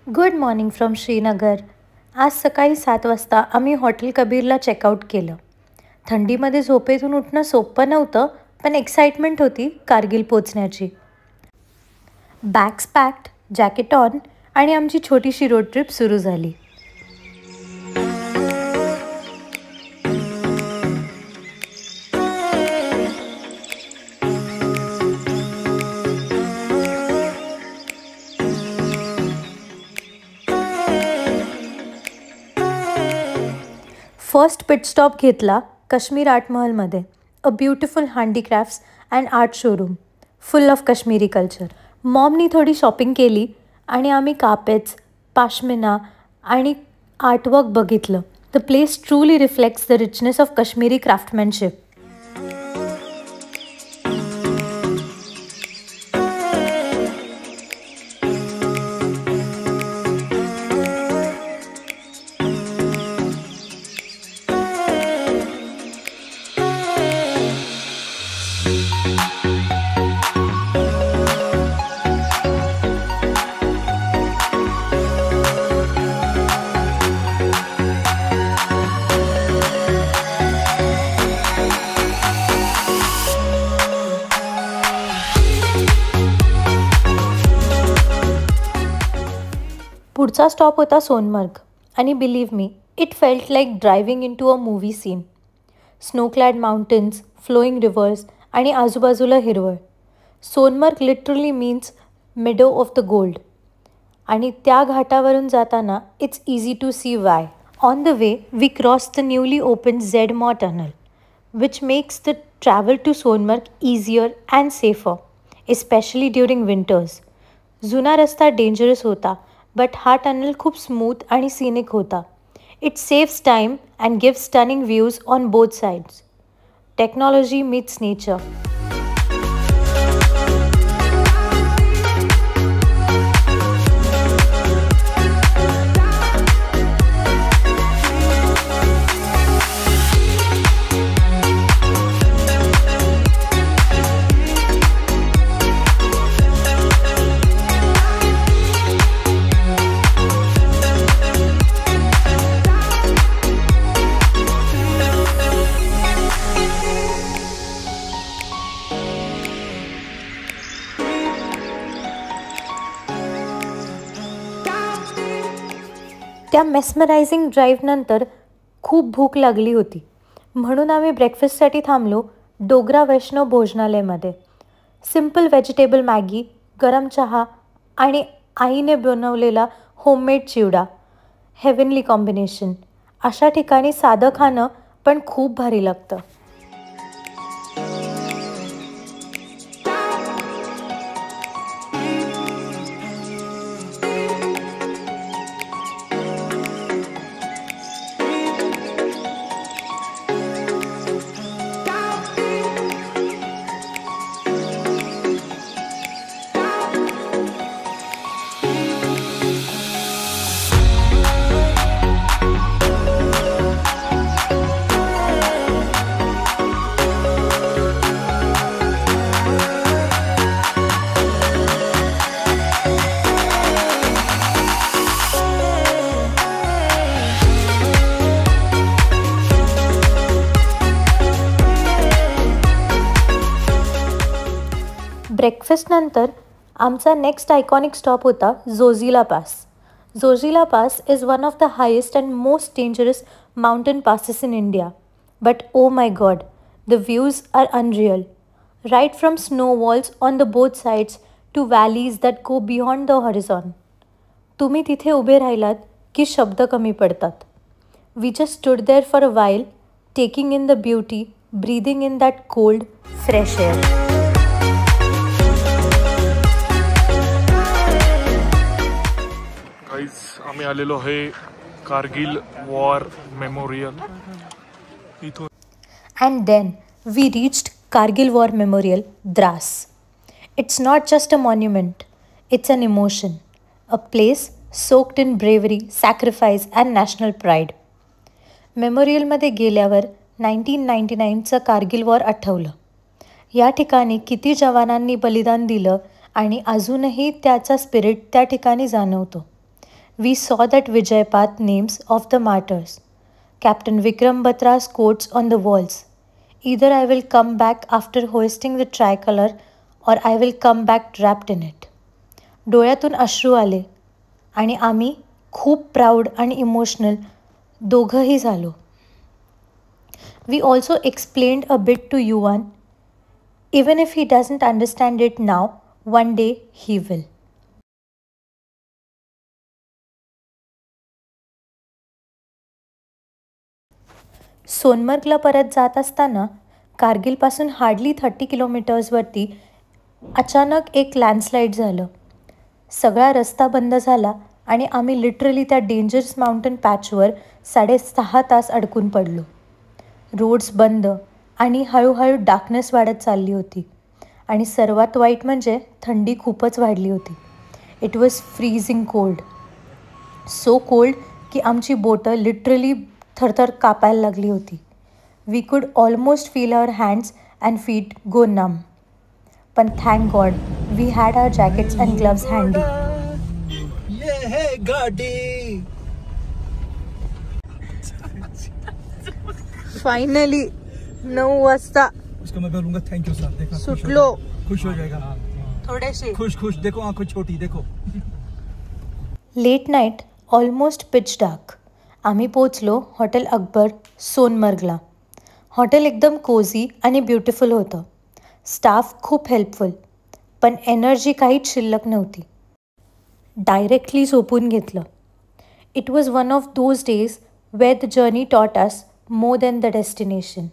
Good morning from Srinagar. आज सकाळी 7 वाजता आम्ही हॉटेल कबीरला चेकआउट केलं. थंडीमध्ये झोपेतून उठणं सोपं नव्हतं, पण एक्साइटमेंट होती कारगिल पोचण्याची. बॅग्स पॅक्ड, जॅकेट ऑन आणि आमची छोटीशी रोड ट्रिप सुरू झाली. फर्स्ट पिट स्टॉप घेतला काश्मीर आर्ट महलमध्ये. A beautiful handicrafts and art showroom full of Kashmiri culture. मॉमनी थोडी शॉपिंग केली आणि आम्ही कार्पेट्स, पाशमिना आणि आर्टवर्क बघितलं. The place truly reflects the richness of Kashmiri craftsmanship. पुढचा स्टॉप होता सोनमर्ग आणि believe me, it felt like driving in to a movie scene. Snowclad mountains, flowing rivers आणि आजूबाजूला हिरवळ. Sonamarg literally means meadow of the gold. आणि त्या घाटावरून जाताना it's easy to see why. On the way we cross the newly open Z-Morh tunnel, which makes the travel to Sonamarg easier and safer, especially during winters. जुना रस्ता dangerous होता, but हा tunnel खूप smooth आणि सिनिक होता. It saves time and gives stunning views on both sides. Technology meats nature. त्या mesmerising ड्राईव्हनंतर खूप भूक लागली होती, म्हणून आम्ही ब्रेकफास्टसाठी थांबलो डोगरा वैष्णव भोजनालयमध्ये. सिम्पल व्हेजिटेबल मॅगी, गरम चहा आणि आईने बनवलेला होममेड चिवडा. Heavenly combination. अशा ठिकाणी साधं खाणं पण खूप भारी लागतं. ब्रेकफास्टनंतर आमचा नेक्स्ट आयकॉनिक स्टॉप होता Zojila pass. Zojila pass is one of the highest and most dangerous mountain passes in India. But oh my God, the views are unreal. Right from snow walls on the both sides to valleys that go beyond the horizon. तुम्ही तिथे उभे राहिलात की शब्द कमी पडतात. We just stood there for a while, taking in the beauty, breathing in that cold fresh air. आम्ही आलेलो आहे कारगिल वॉर मेमोरियल इथून. And then we reached Kargil war memorial, Drass. It's not just a monument, it's an emotion. A place soaked in bravery, sacrifice and national pride. मेमोरियलमध्ये गेल्यावर 1999चं Kargil war आठवलं. या ठिकाणी किती जवानांनी बलिदान दिलं आणि अजूनही त्याचा स्पिरिट त्या ठिकाणी जाणवतो. We saw that Vijaypath names of the martyrs. Captain Vikram Batra's quotes on the walls. Either I will come back after hoisting the tricolor or I will come back wrapped in it. डोळ्यातून अश्रू आले आणि आम्ही खूप proud आणि emotional दोघंही झालो. We also explained a bit to Yuvan. Even if he doesn't understand it now, one day he will. सोनमर्गला परत जात असताना कारगिलपासून हार्डली 30 किलोमीटर्सवरती अचानक एक लँडस्लाईड झालं. सगळा रस्ता बंद झाला आणि आम्ही लिटरली त्या डेंजरस माउंटन पॅचवर 6.5 तास अडकून पडलो. रोड्स बंद आणि हळूहळू डार्कनेस वाढत चालली होती आणि सर्वात वाईट म्हणजे थंडी खूपच वाढली होती. It was freezing cold. So cold की आमची बोटं लिटरली थरथर कापायला लागली होती. We could almost feel our hands and feet go numb. पण thank God we had our jackets and gloves handy. Finally 9 वाजता उसको मैं बोलूंगा थैंक यू सर. देखा सुटलो. खुश हो जाएगा. थोडेसे खुश देखो आंखों छोटी देखो. Late night almost pitch dark. आम्ही पोचलो हॉटेल अकबर सोनमर्गला. हॉटेल एकदम कोझी आणि ब्युटिफुल होतं. स्टाफ खूप हेल्पफुल, पण एनर्जी काहीच शिल्लक नव्हती. डायरेक्टली झोपून घेतलं. It was one of those days where the journey taught us more than the destination.